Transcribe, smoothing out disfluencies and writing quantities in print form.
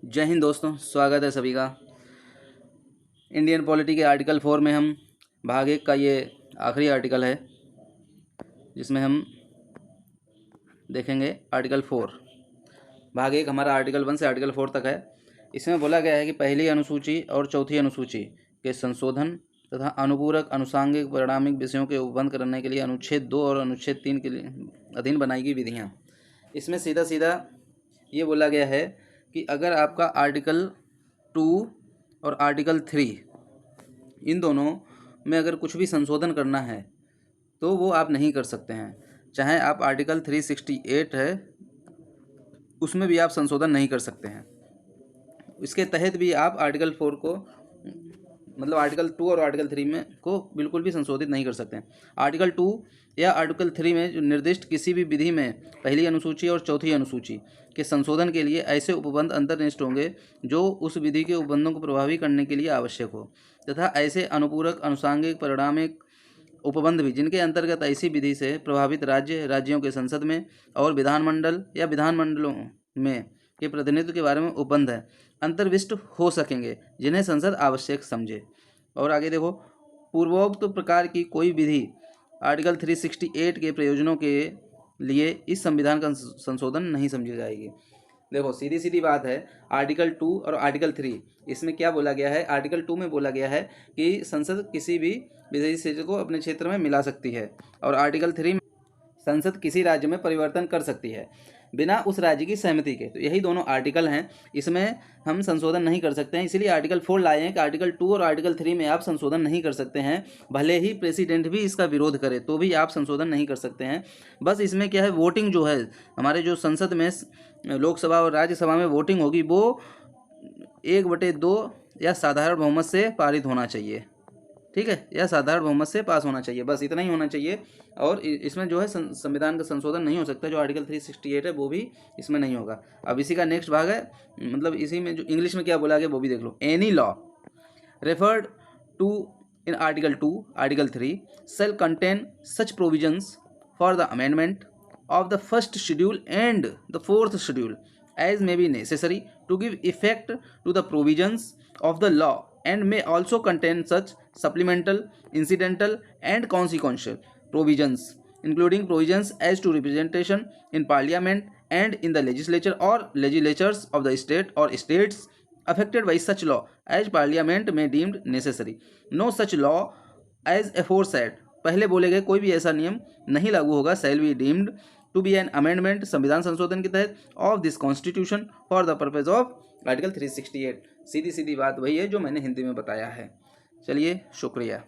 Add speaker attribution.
Speaker 1: जय हिंद दोस्तों, स्वागत है सभी का। इंडियन पॉलिटी के आर्टिकल 4 में हम भाग 1 का ये आखिरी आर्टिकल है जिसमें हम देखेंगे आर्टिकल 4। भाग 1 हमारा आर्टिकल 1 से आर्टिकल 4 तक है। इसमें बोला गया है कि पहली अनुसूची और चौथी अनुसूची के संशोधन तथा अनुपूरक अनुसांगिक परिणामिक विषयों के उपबंध करने के लिए अनुच्छेद 2 और अनुच्छेद 3 के लिए अधीन बनाई गई विधियाँ। इसमें सीधा सीधा ये बोला गया है कि अगर आपका आर्टिकल 2 और आर्टिकल 3 इन दोनों में अगर कुछ भी संशोधन करना है तो वो आप नहीं कर सकते हैं। चाहे आप आर्टिकल 368 है उसमें भी आप संशोधन नहीं कर सकते हैं। इसके तहत भी आप आर्टिकल 4 को मतलब आर्टिकल 2 और आर्टिकल 3 में को बिल्कुल भी संशोधित नहीं कर सकते हैं। आर्टिकल 2 या आर्टिकल 3 में जो निर्दिष्ट किसी भी विधि में पहली अनुसूची और चौथी अनुसूची के संशोधन के लिए ऐसे उपबंध अंतर्निहित होंगे जो उस विधि के उपबंधों को प्रभावी करने के लिए आवश्यक हो, तथा ऐसे अनुपूरक अनुसांगिक परिणामिक उपबंध भी जिनके अंतर्गत ऐसी विधि से प्रभावित राज्यों के संसद में और विधानमंडल या विधानमंडलों में के प्रतिनिधित्व के बारे में उपबंध है अंतर्विष्ट हो सकेंगे जिन्हें संसद आवश्यक समझे। और आगे देखो, पूर्वोक्त प्रकार की कोई विधि आर्टिकल 368 के प्रयोजनों के लिए इस संविधान का संशोधन नहीं समझी जाएगी। देखो सीधी सीधी बात है, आर्टिकल 2 और आर्टिकल 3 इसमें क्या बोला गया है। आर्टिकल 2 में बोला गया है कि संसद किसी भी विधि क्षेत्र को अपने क्षेत्र में मिला सकती है, और आर्टिकल 3 में संसद किसी राज्य में परिवर्तन कर सकती है बिना उस राज्य की सहमति के। तो यही दोनों आर्टिकल हैं, इसमें हम संशोधन नहीं कर सकते हैं। इसीलिए आर्टिकल 4 लाए हैं कि आर्टिकल 2 और आर्टिकल 3 में आप संशोधन नहीं कर सकते हैं। भले ही प्रेसिडेंट भी इसका विरोध करे तो भी आप संशोधन नहीं कर सकते हैं। बस इसमें क्या है, वोटिंग जो है हमारे जो संसद में लोकसभा और राज्यसभा में वोटिंग होगी वो 1/2 या साधारण बहुमत से पारित होना चाहिए, ठीक है, या साधारण बहुमत से पास होना चाहिए, बस इतना ही होना चाहिए। और इसमें जो है संविधान का संशोधन नहीं हो सकता। जो आर्टिकल 368 है वो भी इसमें नहीं होगा। अब इसी का नेक्स्ट भाग है, मतलब इसी में जो इंग्लिश में क्या बोला गया वो भी देख लो। Any law referred to in article 2 article 3 shall contain such provisions for the amendment of the first schedule and the fourth schedule as may be necessary to give effect to the provisions of the law, and may also contain such supplemental, incidental and consequential provisions, including provisions as to representation in parliament and in the legislature or legislatures of the state or states affected by such law as parliament may deemed necessary. No such law as aforesaid, पहले बोले गए कोई भी ऐसा नियम नहीं लागू होगा, shall be deemed to be an amendment संविधान संशोधन के तहत of this constitution for the purpose of article 368। सीधी सीधी बात वही है जो मैंने हिंदी में बताया है। चलिए, शुक्रिया।